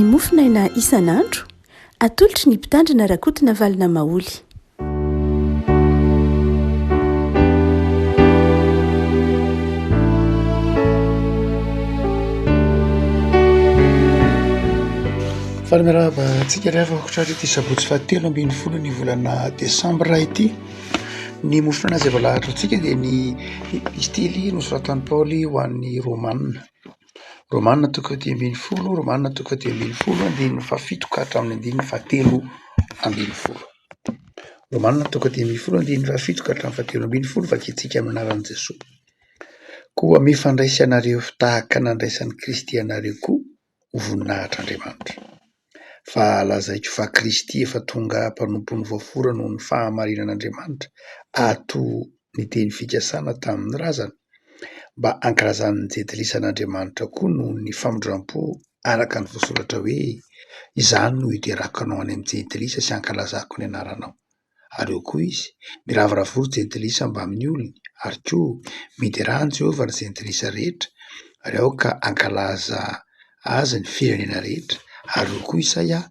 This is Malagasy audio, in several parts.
mofinaina isan'andro atolotry ny mpitandrina rakotina valina maoly. Faramiraba tsika rehefa ohatratra ity sabotsy fahatelo ambin'ny folo ny volana desambra ity ny mofina azy efa lahatra antsika dia ny stily nosoratan'i Paoly ho an'ny Romanina toko fahatelo ambin'ny folo, Romanina toko fahatelo ambin'ny folo andininy fahafito ka hatramin'ny andininy fahatelo ambin'ny folo. Romanina toko fahatelo ambin'ny folo andininy fahafito ka hatramin'ny fahatelo ambin'ny folo vakintsika amin'ny anaran'i Jesosy. Koa mifandraisy anareo tahaka nandraisan'ny Kristy anareo koa ho voninahitr'Andriamanitra. Fa lazaiko fa Kristy efa tonga mpanompo ny voafora noho ny fahamarinan'Andriamanitra ato ny teny fikasana tamin'ny razana mba ankalazan'ny jedilisan'Andriamanitra koa noho ny famondram-po araka ny voasoratra hoe izany no iterako anao any amin'ny jedilisa sy ankalazako ny anaranao. Ary eo koa izy miravoravory jedilisa mba amin'ny olony ary koa miderany Jehovah ny jedilisa rehetra ary ao ka ankalaza azy ny firenena rehetra. Ary eo koa Isaia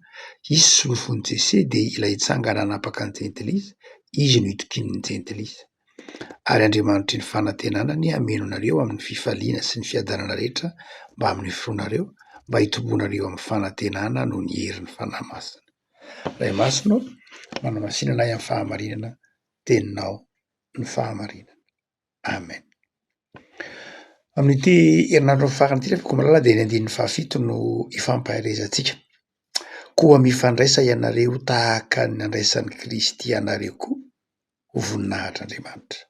isy solofon'i Jese dia ilay hitsangana hanapaka ny jedilisa izy no hitokin'ny jedilisa. Ary Andriamanitra ny fanantenanany hameno anareo amin'ny fifaliana sy ny fiadanana rehetra mba amin'ny foroanareo mba hitombonareo amin'ny fanantenana noho ny herin'ny fanahy masina. Ray masina manamasinana ahy amin'ny fahamarinana teninao ny fahamarinana. Amen. Amin'ity herinandro farany ity rehefa koa malala dia ny andininy fahafito no ifampaharezantsika. Koa mifandraisa ianareo tahaka ny nandraisan'ny Kristy anareo koa ho voninahitr'Andriamanitra.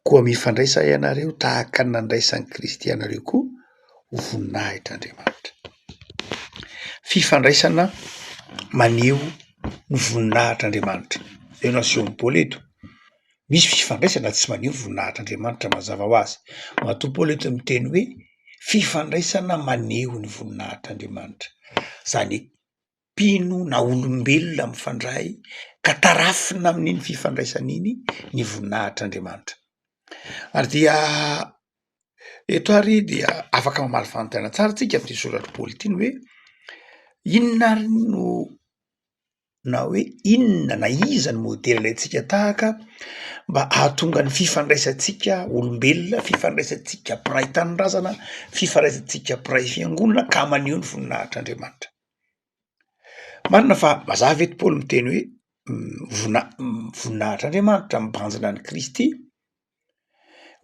Koa mifandraisa ianareo tahaka ny nandraisan'ny Kristy anareo koa ho voninahitr'Andriamanitra. Fifandraisana maneho ny voninahitr'Andriamanitra. Eo no asehon'ny Paoly eto. Misy fifandraisana tsy maneho voninahitr'Andriamanitra mazava ho azy. Matoa Paoly eto miteny hoe fifandraisana maneho ny voninahitr'Andriamanitra. Zany mpino na olombelona mifandray ka tarafina amin'iny fifandraisana iny ny voninahitr'Andriamanitra. Ary dia eto ary dia afaka mamaly fanontaniana tsara tsika amin'ity soratra Paoly ity hoe inona ary no na hoe inona na iza ny modely ilayntsika tahaka mba ahatonga ny fifandraisantsika olombelona, fifandraisantsika mpiray tanindrazana, fifandraisantsika mpiray fiangonana ka maneho ny voninahitr'Andriamanitra. Marina fa mazava eto Paoly miteny hoe voninahitr'Andriamanitra mibanjina ny Kristy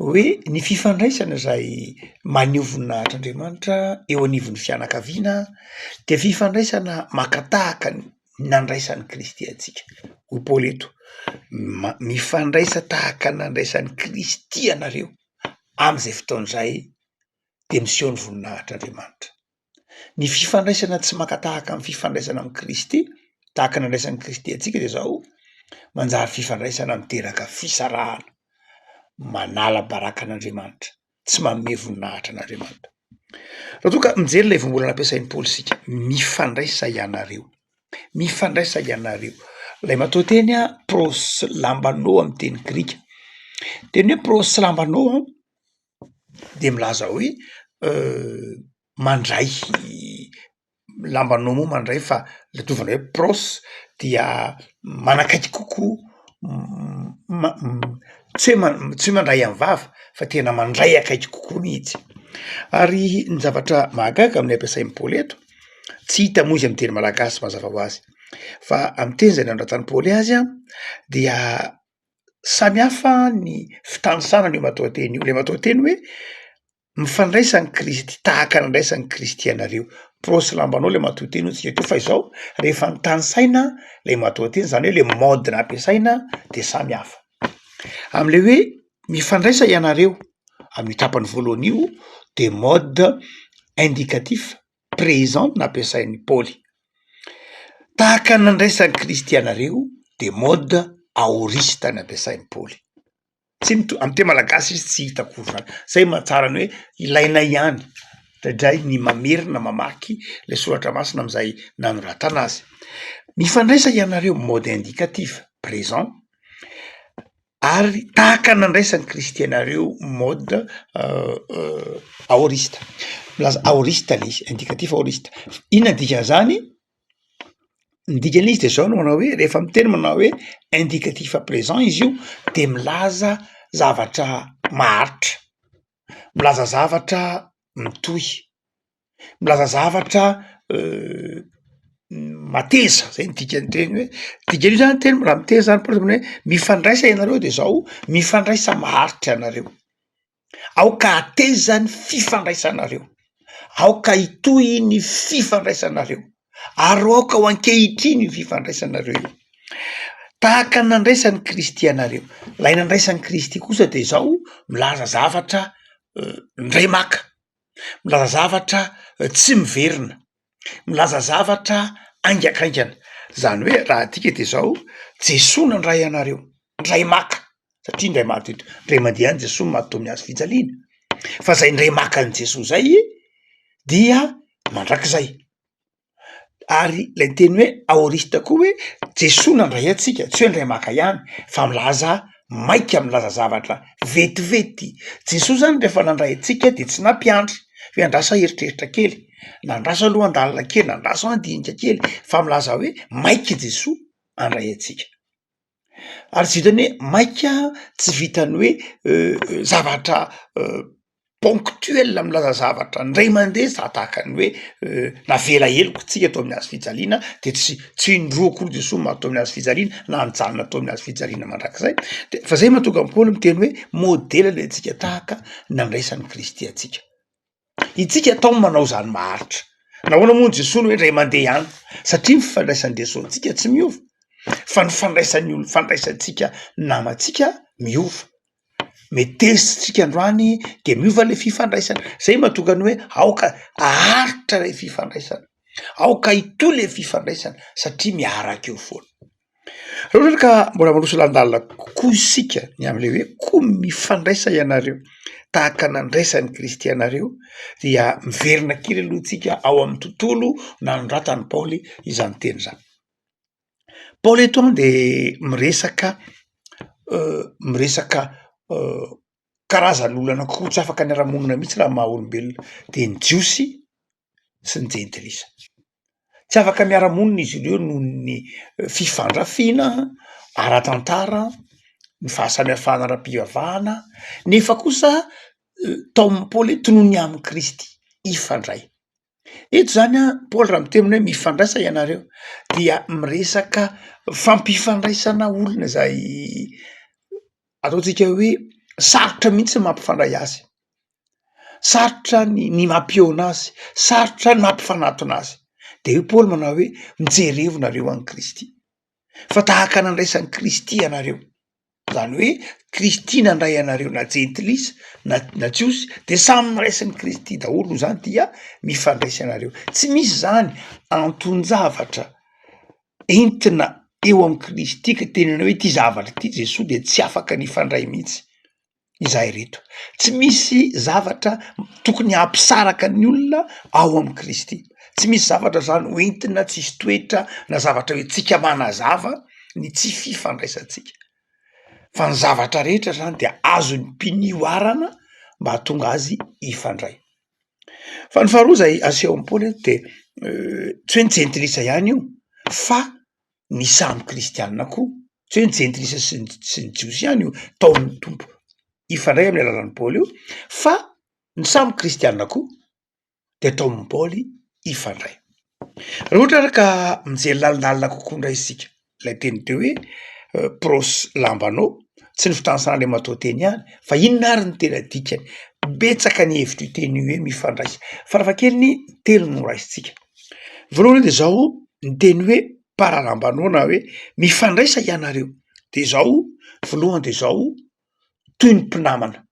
hoe ny fifandraisana izay maneho voninahitr'Andriamanitra eo anivon'ny fianakaviana dia fifandraisana makatahaka nandraisan'ny Kristy antsika. Hoy Paoly eto mifandraisa tahaka nandraisan'ny Kristy anareo amin'izay fotoan'izay dia miseho ny voninahitr'Andriamanitra. Ny fifandraisana tsy makatahaka amin'ny fifandraisana amin'ny Kristy tahaka nandraisan'ny Kristy antsika dia zao manjary fifandraisana miteraka fisarahana, manala baraka an'Andriamanitra, tsy manome voninahitra an'Andriamanitra. Raha toa ka mijery ilay voambolana ampiasain'ny Paoly sika mifandraisa ianareo, mifandraisa ianareo. Ilay matoa teny pros lambano amin'ny teny grika. Teny hoe pros lambano dia milaza hoe mandray lambano moa mandray fa latovana hoe pros dia manakaiky kokoa tsy hoe mandray amin'ny vava fa tena mandray akaiky kokoa mihitsy. Ary ny zavatra mahagaga amin'ny ampiasain'ny Paoly eto tsy hita moa izy amin'ny teny malagasy mazava ho azy fa amin'ny teny izay nandratany Paoly azy dia samihafa ny fitandrosana ny matoa-teny io. Le matoa-teny hoe mifandraisan'ny Kristy tahaka nandraisan'ny Kristy anareo. Prosy lambanao le matoa-teny ho tsika teo fa izao rehefa nitanysaina le matoa-teny zany hoe le mode nampiasaina dia samihafa. Amin'le hoe mifandraisa ianareo amin'ny tapany voalohany io dia mode indicatif présent nampiasain'ny Paoly. Tahaka nandraisan'ny Kristy anareo dia mode aorista nampiasain'ny Paoly. Tsy amin'ny teny malagasy izy tsy hita akory zany. Zay mahatsara ny hoe ilaina ihany indray ny mamerina mamaky le soratra masina amin'izay nanoratana azy. Mifandraisa ianareo mode indicatif présent ary tahaka nandraisan'ny Kristy anareo mode aoriste, milaza aoriste le izy, indicatif aoriste. Inona dikan'izany? Ny dikan'izy de zao no manao hoe rehefa miteny manao hoe indicatif présent izy io de milaza zavatra maharitra, milaza zavatra mitohy, milaza zavatra mateza, zay ny dikan'ireny hoe dikan'io zany teny raha miteny zany hoe mifandraisa ianareo de zao mifandraisa maharitra ianareo, aoka ateza ny fifandraisanareo, aoka hitohy ny fifandraisanareo, ary aoka ho ankehitriny ny fifandraisanareo io. Tahaka nandraisan'ny Kristy anareo, lay nandraisan'ny Kristy kosa de zao milaza zavatra ndray maka, milaza zavatra tsy miverina, milaza zavatra aingakaingana. Zany hoe raha tika de zao Jesoa nandray anareo, ndray maka, satria ndray maty eto ndray mandeha any Jesoa maty tao amin'ny hazo fijaliana, fa zay ndray maka an' Jesoa zay dia mandrakizay. Ary lay teny hoe aoriste koa hoe Jesoa nandray atsika, tsy hoe ndray maka ihany fa milaza maika, milaza zavatra vetivety. Jesoa zany rehefa nandray atsika de tsy nampiandry hoe andrasa eritreritra kely, na andrasa alohan-dalina kely, na andrasa andinika kely, fa milaza hoe maika Jesoa andray atsika. Ary tsy vitany hoe maika tsy vitany hoe zavatra ponctuel milaza zavatra ndray mandeha, za tahaka ny hoe navela heloko tsika tao amin'ny hazo fijaliana de tsy indroako olo Jesoa maty tao amin'ny hazo fijaliana na nijanona tao amin'ny hazo fijaliana mandrakizay. De fa zay mahatonga Paoly miteny hoe modèle le antsika tahaka nandraisan'ny Kristy atsika. Itsika atao manao zany maharitra. Nahoana moa Jesoa hoe ndray mandeha ihany, satria ny fifandraisan'ny Jesoa antsika tsy miova, fa ny fandraisan'ny olo fandraisantsika namantsika miova. Metezitsika androany de miova le fifandraisana. Zay mahatonga ny hoe aoka aharitra le fifandraisana, aoka hitohy le fifandraisana satria miaraka eo foana. Raha ohatra ka mbola mandroso landalina kokoa isika ny am'le hoe koa mifandraisa ianareo tahaka nandraisan'ny Kristy anareo dia miverina kely aloha tsika ao amin'ny tontolo nanoratany Paoly izany teny zany. Paoly eto de miresaka karazan'olona anankiroa tsy afaka niara-monina mihitsy raha maha olombelona, de ny jiosy sy ny jentilisa. Tsy afaka miara-monina izy ireo noho ny fifandrafiana ara-tantara, ny fahasamihafana ara-pivavahana, nefa kosa tao amin'ny Paoly eto noho ny amin'ny Kristy ifandray. Eto zany Paoly raha miteny hoe mifandraisa ianareo dia miresaka fampifandraisana olona zay ataontsika hoe sarotra mihitsy mampifandray azy, sarotra ny mampiona azy, sarotra ny mampifanatona azy. De io Paoly manao hoe mijerevo nareo any Kristy, fa tahaka nandraisan'ny Kristy ianareo. Zany hoe Kristy nandray anareo na jentilisa na jiosy de samy niraisin'ny Kristy daholo zany dia mifandraisa anareo. Tsy misy zany anton-javatra entina eo amin'ny Kristy ka tenena hoe ty zavatra ty Jesoa de tsy afaka nifandray mihitsy. Izay reto, tsy misy zavatra tokony hampisaraka ny olona ao amin'ny Kristy. Tsy misy zavatra zany hoentina tsisy toetra na zavatra hoe tsika manazava ny tsy fifandraisantsika. Fa ny zavatra rehetra zany de azony mpinioarana mba hahatonga azy ifandray. Fa ny faharoa zay aseho amin'ny Paoly de tsy hoe ny jentilisa ihany io, fa ny samy kristianina koa, tsy hoe ny jentilisa sy ny jiosy ihany io taon'ny tompo ifandray amin'ny alalan'ny Paoly io, fa ny samy kristianina koa de taon'ny Paoly ifandray. Raha ohatra ka mijery lalindalina kokoa ndray isika, lay teny teo hoe prosy lambanao, tsy ny fitansana le matao teny ihany, fa inona ary ny tena dikany, betsaka ny hevitra io teny hoe mifandraisa. Farafahakeliny telo no raisitsika. Voalohany de zao ny teny hoe paralambanao na hoe mifandraisa ianareo, de zao voalohany de zao toy ny mpinamana.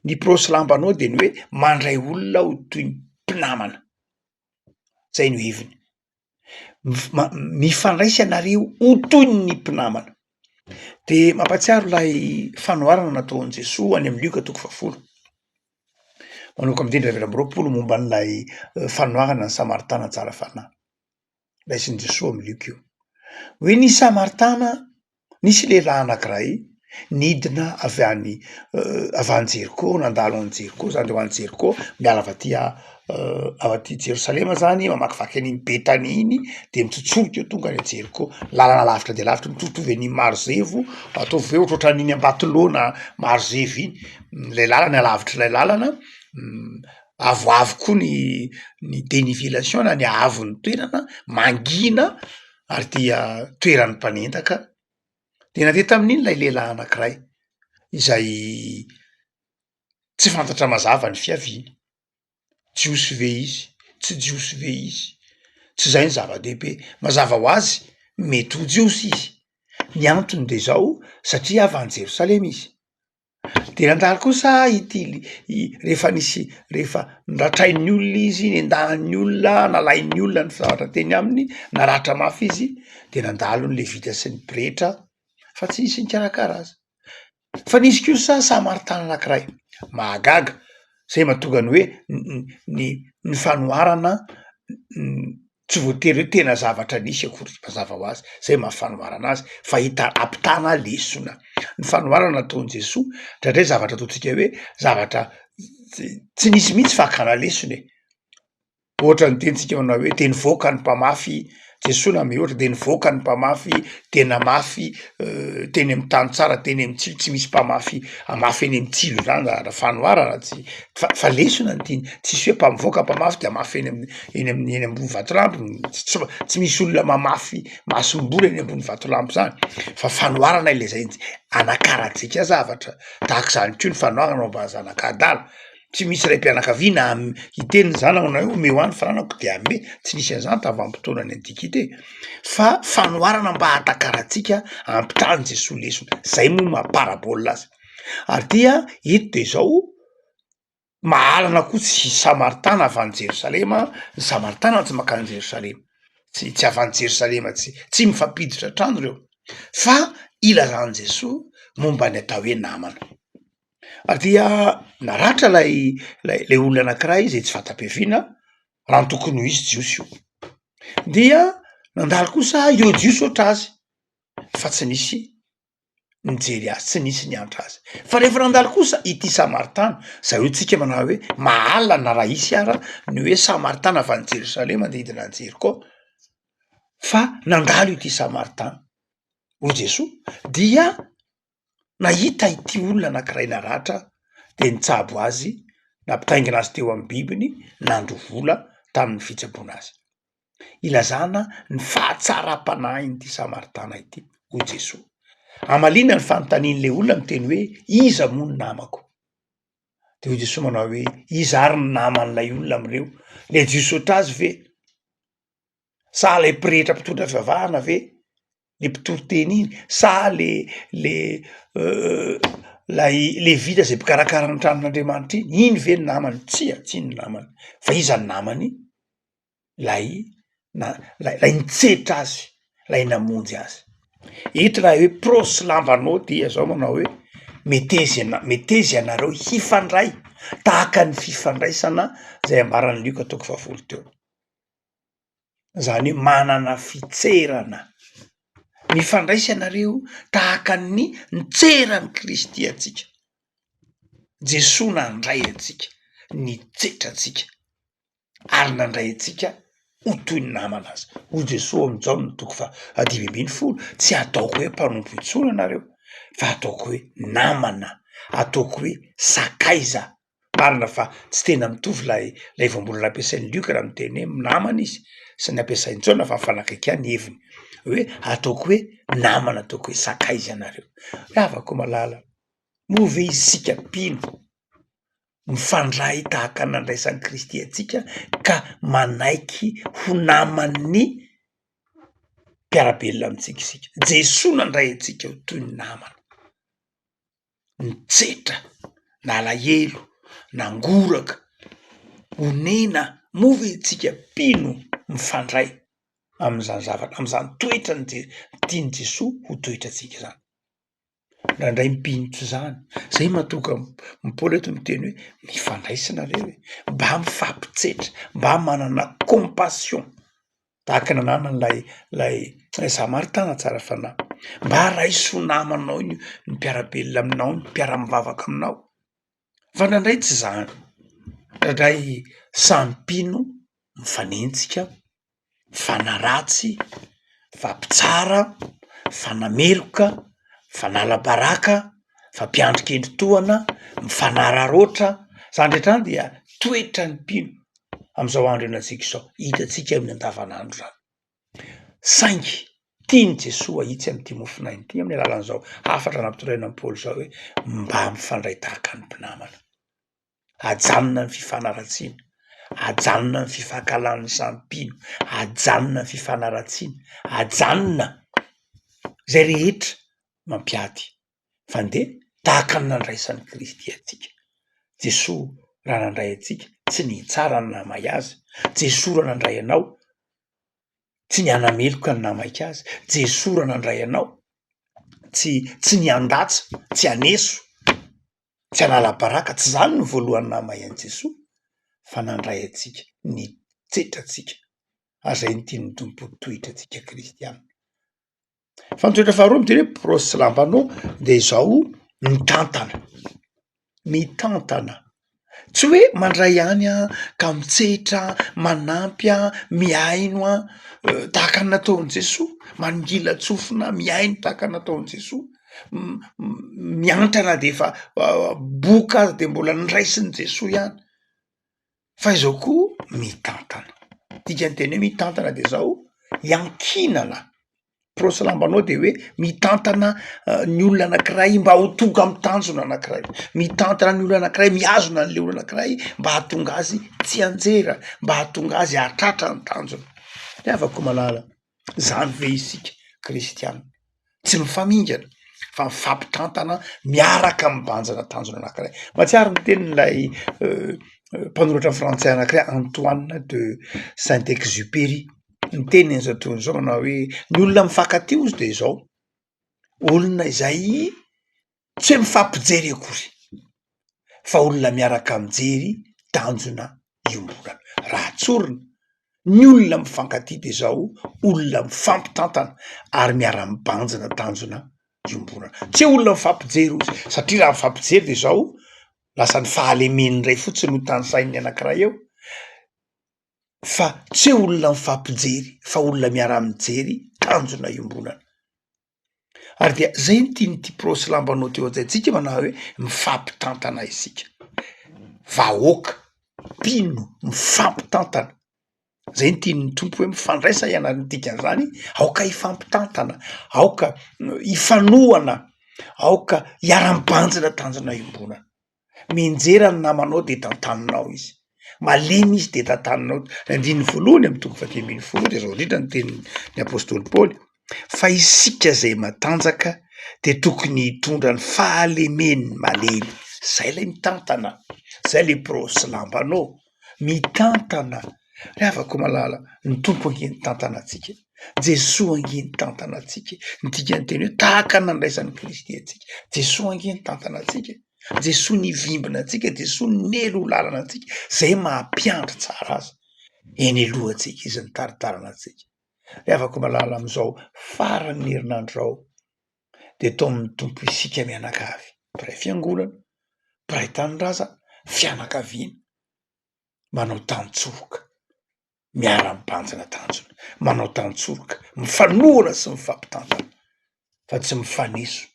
Ny prosy lambanao de ny hoe mandray olona ho toy ny mpinamana. Zay no heviny. Mifandraisa ianareo ho toy ny mpinamana. De mampatsiaro lay fanoharana nataon'i Jesoa any amin'ny Luka 10. Manoka amin'ny 20 momba n'lay fanoharana ny Samaritana tsara fanahy. Raisin'i Jesoa amin'ny Luka io. Hoe nisy Samaritana, nisy lehilahy anankiray nidina avy any Jeriko, nandalo any Jeriko zany reo any Jeriko miala avy aty Jerosalema zany mamakivaky an'iny Betany iny de mitsotsoroka eo tonga any Jeriko, lalana lavitra de lavitra mitovitovy an'iny Marzevo, ataovy hoe ohatrohatran'iny Ambatolaona Marzevo iny, lay lalana lavitra lay lalana, avoavo koa ny dénivellation na ny ahavon'ny toerana, mangina ary dia toeran'ny mpanendaka. De nandeha tamin'iny lay lehilahy anankiray izay tsy fantatra mazava ny fiaviany, jiosy ve izy, tsy jiosy ve izy, tsy zay ny zava-dehibe, mazava ho azy mety ho jiosy izy, ny antony de zao satria avy any Jerosalema izy. De nandalo kosa rehefa nratrain'ny olona izy, nendahan'ny olona, nalain'ny olona ny zavatra teny aminy, naratra mafy izy, de nandalo ny levita sy ny pretra fa tsy nisy nikarakara azy. Fa nisy kosa Samaritana anankiray mahagaga, zay mahatonga ny hoe ny fanoharana tsy voatery hoe tena zavatra nisy akory mazava ho azy, zay mahafanoharana azy fa hita ampitana lesona. Ny fanoharana nataon'i Jesoa ndraindray zavatra ataontsika hoe zavatra tsy nisy mihitsy fa hakana lesona e. Ohatra ny tenitsika manao hoe de nivoaka ny mpamafy, Jesoa name ohatra de nivoaka ny mpamafy, tena mafy, teny amy tany tsara, teny amy tsilo, tsy misy mpamafy amafy eny amy tsilo zany zavatra fanoharana tsy fa lesona ny tiny, tsisy hoe mpamivoaka mpamafy de amafy eny ambony vatolampy, tsy misy olona mamafy masomboly eny ambony vatolampy zany, fa fanoharana ilazay anakarantsika zavatra, tahak'izany ko ny fanoharana mba zanak'adala. Tsy misy ray mpianakaviana hiteny ny zanany hoe ome ho any faranako de ame, tsy nisy an'izany tavam-potoanany antikite, fa fanoharana mba hahatakarantsika ampitany Jesoa lesona, zay moa maha-parabola azy. Ary dia eto de zao mahalana koa tsy Samaritana avy any Jerosalema, ny Samaritana tsy makany Jerosalema, tsy avy any Jerosalema tsy mifampiditra trano reo, fa ilazany Jesoa momba ny atao hoe namana. Ary dia naratra lay olona anankiray zay tsy fata-piaviana raha ny tokony ho izy jiosy io, dia nandalo kosa eo jiosy oatra azy fa tsy nisy nijery azy, tsy nisy niantra azy. Fa rehefa nandalo kosa ity Samaritana, zay hoe tsika manao hoe mahalana na raha isy ara ny hoe Samaritana avy any Jerosalema de hidina any Jeriko, fa nandalo ity Samaritana ho Jesoa dia nahita ity olona anankiray naratra de nitsabo azy, nampitaingina azy teo amy bibiny, nandro vola tamin'ny fitsaboana azy, ilazana ny fahatsaram-panahin'ity Samaritana ity ho Jesoa. Amalina ny fanontanian'le olona miteny hoe iza moa ny namako, de ho Jesoa manao hoe iza ary ny naman'lay olona amireo, le jiosy oatra azy ve, sa lay pretra mpitondra fivavahana ve, le mpitoroteny iny, sa le vita zay mpikarakara ny tranon'Andriamanitra iny ve ny namany, tsy ny namany, fa iza ny namany, lay nitsetra azy, lay namonjy azy. Eto raha hoe prosy lambanao dia zao manao hoe metezy anareo hifandray tahaka ny fifandraisana zay ambaran'ny Lioka toko 10 teo, zany hoe manana fitserana, mifandraisy anareo tahaka ny nitserany Kristy atsika, Jesoa nandray atsika, nitsetra atsika ary nandray atsika ho toy ny namana azy. Ho Jesoa amy Jaona toko 5:20, tsy ataoko hoe mpanompo itsona anareo fa ataoko hoe namana, ataoko hoe sakaiza. Marina fa tsy tena mitovy lay voambolana ampiasain'ny Lioka raha miteny hoe namana izy sy ny ampiasain'ny Jaona fa mifanakaiky ihany heviny hoe ataoko hoe namana, ataoko hoe sakaiza anareo. Afaka malala move isika mpino mifandray tahaka nandraisan'ny Kristy atsika ka manaiky ho naman'ny mpiarabelona amitsika isika. Jesoa nandray atsika ho toy ny namana, nitsetra, nalahelo, nangoraka, onena, move itsika mpino mifandray am'izany zavatra, am'izany toetra tiany Jesoa ho toetra atsika zany. Nandray mpinotro zany, zay mahatonga Paoly eto miteny hoe mifandray nareo e, mba mifampitsetra, mba manana compassion tahaka nananany lay Samaritana tsara fanahy. mba raiso namanao iny ny mpiarabelona aminao ny mpiara-mivavaka aminao fa nandray tsy zany nandray sampino mifanentsika fanaratsy fampitsara fanameloka fanala-baraka fampiandrikendry-toana mifanararoatra zany rehetrany dia toetra ny mpino am'izao andro enatsika izao hitatsika amin'ny andavanandro zany saingy tiany Jesoa hitsy am'ty mofinainy ty amin'ny alalan'izao hafatra nampitondraina amin'ny Paoly zao hoe mba mifandray tahaka ny mpinamana ajanona ny fifanaratsiana ajanona ny fifankalan'ny sampino ajanona ny fifanaratsiana ajanona zay rehetra mampiady fandeha tahaka ny nandraisan'ny Kristy atsika Jesoa raha nandray atsika tsy ny tsara ny namay azy Jesoa raha nandray anao tsy ny anameloka ny namaika azy Jesoa raha nandray anao tsy ny andatsa tsy aneso tsy anala-baraka tsy zany ny voalohany namay an' Jesoa fa nandray atsika ny tsetratsika azay ny tiany tompo toetra atsika kristiana fa nitoetra faharoa miteny hoe prosy lambanao de izao mitantana tsy hoe mandray any a ka mitsehitra manampy a miaino a tahaka ny nataon'i Jesoa manongila tsofina miaino tahaka ny nataon'i Jesoa miantrana de efa boka azy de mbola niraisin'i Jesoa ihany fa izao koa mitantana tika ny teny hoe mitantana de zao iankinana prosy lambanao de hoe mitantana ny olona anankiray mba ho tonga amy tanjona anankiray mitantana ny olona anankiray miazona an'le olona anankiray mba hahatonga azy tsy anjera mba hahatonga azy hatratra ny tanjona de afaka malala zany ve isika kristiana tsy mifamingana fa mifampitantana miaraka mibanjana tanjona anankiray matsiary ny tenin'lay mpanoratra frantsay anankiray Antoine de Saint-Exupéry ny teniny zao toy zao manao hoe ny olona mifankatio izy de zao olona izay tsy hoe mifampijery akory fa olona miaraka mijery tanjona iombonana raha tsorina ny olona mifankatia de zao olona mifampitantana ary miara-mibanjana tanjona iombonana tsy hoe olona mifampijery ozy satria raha mifampijery de zao lasa ny fahalemeny ray fotsiny ho tanysain'ny anankiray eo fa tsy hoe olona mifampijery fa olona miara-mijery tanjona iombonana ary dia zay ny tianyty prosy lambanao teo ajaitsika manao hoe mifampitantana isika vahoaka mpino mifampitantana zay ny tiany tompo hoe mifandraisa ianarany dikan'izany aoka hifampitantana aoka hifanohana aoka hiara-mibanjina tanjona iombonana menjera ny namanao de tantaninao izy malemy izy de tantaninao andiny voalohany amy toko fatembiny folo de zao indrindra ny tenin'ny apôstôly Paoly fa isika zay matanjaka de tokony hitondra ny fahalemeny malemy zay lay mitantana zay le prosy lambanao mitantana re afaka malala ny tompo angeny tantana atsika Jesoa angeny tantana atsika ny dikany teny hoe tahaka nandraisan'ny Kristy atsika Jesoa angeny tantana atsika Jesoa nivimbina atsika Jesoa nelo ho lalana atsika zay mampiandry tsara azy eny alohantsika izy ny taritarana atsika re afaka malala am'izao faran'ny herinandro zao de to amin'ny tompo isika mianakavy mpiray fiangonana mpiray tanindrazana fianakaviana manao tantsoroka miara-mibanjana tanjona manao tantsoroka mifanohana sy mifampitantana fa tsy mifaneso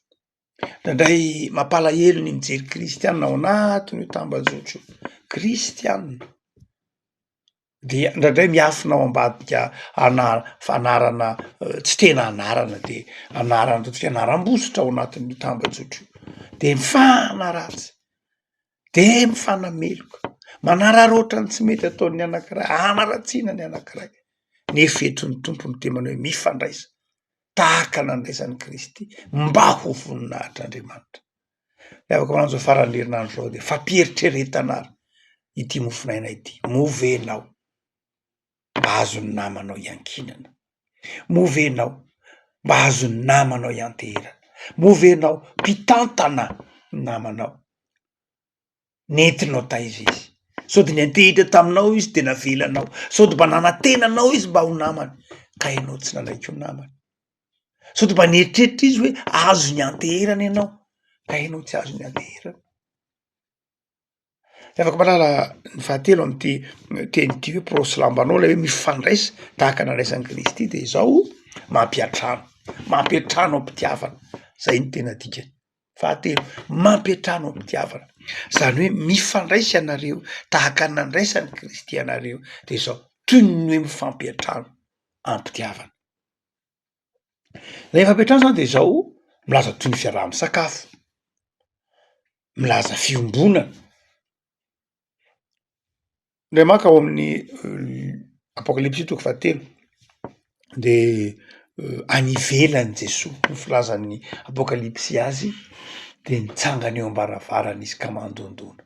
nandray mampalahelo ny mijery kristianina ao anatiny ho tambazotro kristianina dia ndraindray miafinao ambadika fanarana tsy tena anarana de anarana totsika anaram-bositra ao anatin'ny tambajotro de mifanaratsy de mifanameloka manararoatra ny tsy mety ataon'ny anankiray anaratsiana ny anankiray nefeto ny tompony temana hoe mifandraisa tahaka nandraisan'ny Kristy mba ho voninahitr'Andriamanitra afaka mananjo faran'ny herinandro zao de fampieritreretanar ity mofinaina ity movenao mba azony namanao iankinana movenao mba azony namanao ianterana movenao mpitantana namanao nentinao taiza izy sao de niantehitra taminao izy de navelanao sao de mba nanatenanao izy mba ho namany ka ianao tsy nanaiko namany sao to mba nieritreritra izy hoe azo ny anteherana ianao ka ianao tsy azo ny anteherana. Afaka malala ny fahatelo am'ty teny ty hoe prosy lambanao lay hoe mifandraisa tahaka nandraisan'ny Kristy de zao mampiatrano am-pitiavana zay ny tena dikany. Fahatelo, mampiatrano am-pitiavana zany hoe mifandraisa ianareo tahaka nandraisan'ny Kristy anareo de zao toy ny hoe mifampiatrano am-pitiavana. Lay fampiatrano zany de zao milaza toy ny fiaraha-misakafo, milaza fiombonana. Ndray maka ao amin'ny apokalipsy toko fahatelo de any ivelany Jesosy ny filazan'ny apokalipsy azy de nitsangana eo am-baravarana izy ka mandondona.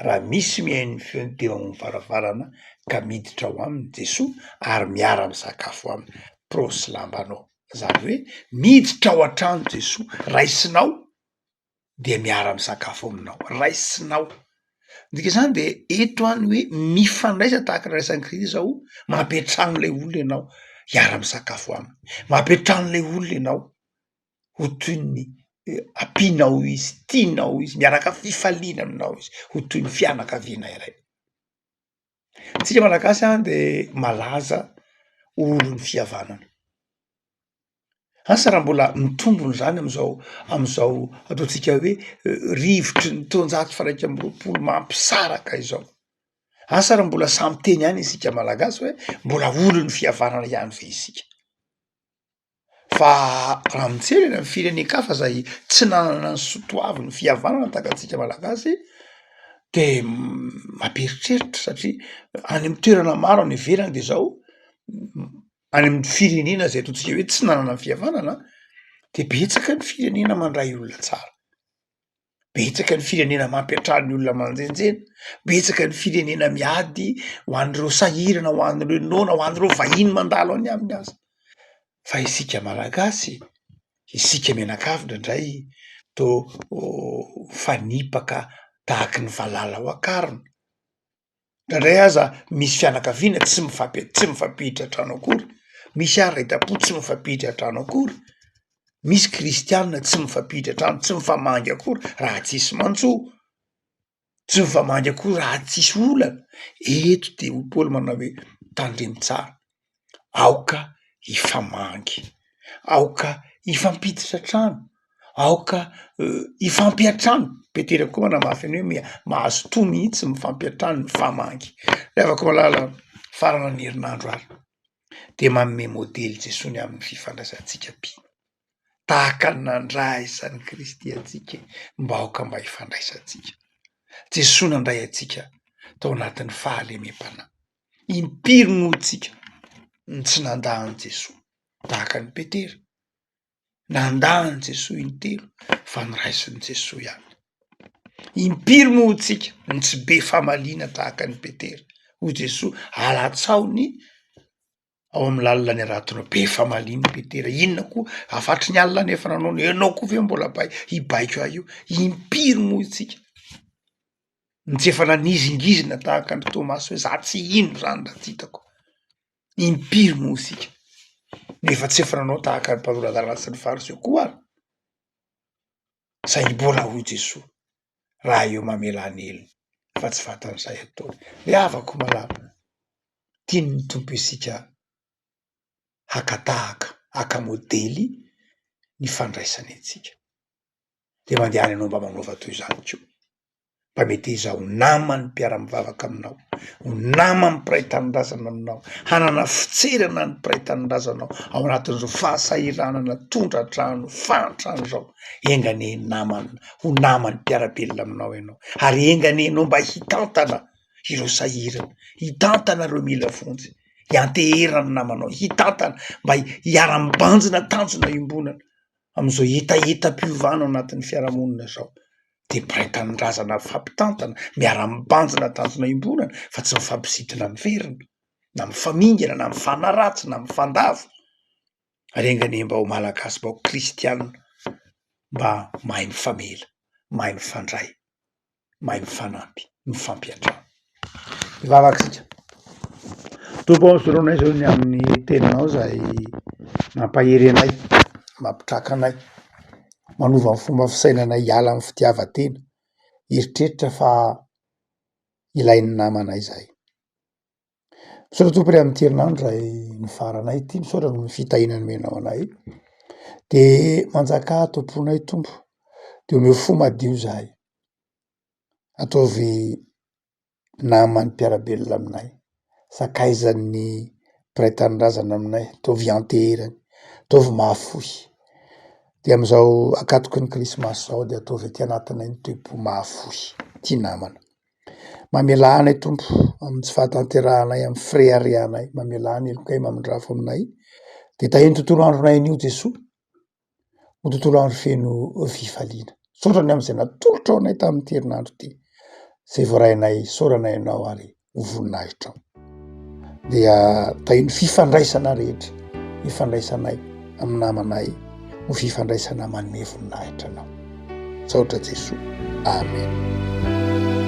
Raha misy mihaino ny feony teo amin'ny varavarana ka miditra ao aminy Jesosy ary miara-misakafo aminy, prosy lambanao. Zany hoe miditra ao an-trano Jesosy, raisinao de miara-misakafo aminao, raisinao. Dika zany de eto any hoe mifandraisa tahaka raisan'ny Kristy zao mampiatrano le olona ianao hiara-misakafo aminy, mampiatrano le olona ianao ho toy ny ampianao izy, tianao izy, miaraka fifaliana aminao izy ho toy ny fianakaviana iray. Tsika malagasy any de malaza olon'ny fihavanana. Asa raha mbola mitombony zany am'zao ataotsika hoe rivotry ny taonjato faraika amby roapolo mampisaraka izao. Asa raha mbola samy teny ihany isika malagasy hoe mbola olon'ny fihavanana ihany ve isika. Fa raha mijery eny amin'ny firenen-kafa zay tsy nanana ny sotoavy ny fihavanana tahaka antsika malagasy de mampieritseritra satria any amy toerana maro any ivelany de zao any amin'ny firenena zay ataotsika hoe tsy nanana ny fihavanana de betsaka ny firenena mandray olona tsara, betsaka ny firenena mampiatrano ny olona manjenjena, betsaka ny firenena miady ho an'ireo sahirana, ho an'ireo nona, ho an'ireo vahiny mandalo any aminy azy. Fa isika malagasy, isika mianakavy ndraindray to fanipaka tahaky ny valala ho akarina. Ndraindray aza misy fianakaviana tsy mifampiditra an-trano akory, misy araraita-po tsy mifampiditra an-trano akory, misy kristianina tsy mifampiditra an-trano, tsy mifamangy akory raha tsisy mantsoa, tsy mifamangy akory raha tsisy olana. Eto de Paoly manao hoe tandremo tsara, aoka ifamangy, aoka ifampiditra trano, aoka ifampiatrano. Petera koa manamafy any hoe mahazo to mihitsy mifampiatrano, mifamangy. Le avako malala farana ny herinandro ary de manome modely Jesony amin'ny fifandraisantsika pino tahaka ny nandraisan'ny Kristy atsika mba aoka mba hifandraisantsika. Jesosy nandray atsika tao anatin'ny fahalemem-panahy. Impiry moa tsika ny tsy nandahany Jesosy tahaka ny Petera, nandahany Jesosy intelo fa niraisin'ny Jesosy ihany. Impiry moa tsika ny tsy be famalina tahaka ny Petera, ho Jesosy alatsaony ao amy lalina ny aratonao be famaliny Petera, inona koa afatry ny alina nefa nanao ianao koa ve mbola hibaiko aho io. Impiry moa tsika ny tsy efa nanizingizina tahaka ny Tomasy hoe za tsy ino zany raha tsy hitako. Impiry moa sika nefa tsy efa nanao tahaka ny mpanorandalana sy ny fariseo koa ary zay mbola ho Jesosy raha eo mamelany elony fa tsy fantan'izay ataony. Le avako malama tiany ny tompo isika hakatahaka, haka modely ny fandraisany atsika de mandehany anao mba manaova toy izany ko mba mety iza ho namany mpiara-mivavaka aminao, ho namany mpiray tanindrazana aminao, hanana fitserana ny mpiray tanindrazanao ao anatin'izao fahasahiranana tondratrano fantrano zao. Engane namany, ho namany mpiara-belona aminao ianao ary enganenao mba hitantana ireo sahirana, hitantana ireo mila fonjy, hianteherana namanao, hitantana mba hiara-mibanjina tanjona iombonana am'izao etaeta-piovana ao anatin'ny fiarahamonina zao. De mpiray tanindrazana fampitantana, miara-mibanjina tanjona iombonana fa tsy mifampisidina amin'ny verina, na mifamingana, na mifanaratsy, na mifandavo. Ary engane mba ho malagasy, mba ho kristianina, mba mahay mifamela, mahay mifandray, mahay mifanampy, mifampiatrano. Vavaksika tompo ao zoronay zao ny amin'ny teninao zay nampahery anay mampitraka anay, manova ny fomba fisainanay hiala amin'ny fitiavan-tena, eritreritra fa ilain'ny namanay zay. Misaotra tompony amin'ny herinandro rahay nifaranay ty, misaotra ny fitahinany menao anay, de manjaka tomponay tompo, de omeo fo madio zahay, ataovy namany mpiarabelona aminay, sakaizan'ny mpiray tanindrazana aminay, ataovy anterany, ataovy mahafoy, de am'izao akatoky ny krismasy zao de ataovy aty anatinay ny toe-po mahafoy, ty namana. Mamelà anay tompo amy tsy fahatanterahanay, amy firiarianay, mamelà ny elokay mamindrafo aminay, de tahiny tontolo andronay an'io Jesoa, ho tontolo andro feno fifaliana. Saotrany am'izay natolotra ao anay tamin'ny herinandro ty, zay voarainay soranay anao ary ho voninahitra. Dia tahiny fifandraisana rehetra, ifandraisanay amy namanay, ho fifandraisana manome voninahitra anao. Saotra Jesoa. Amen.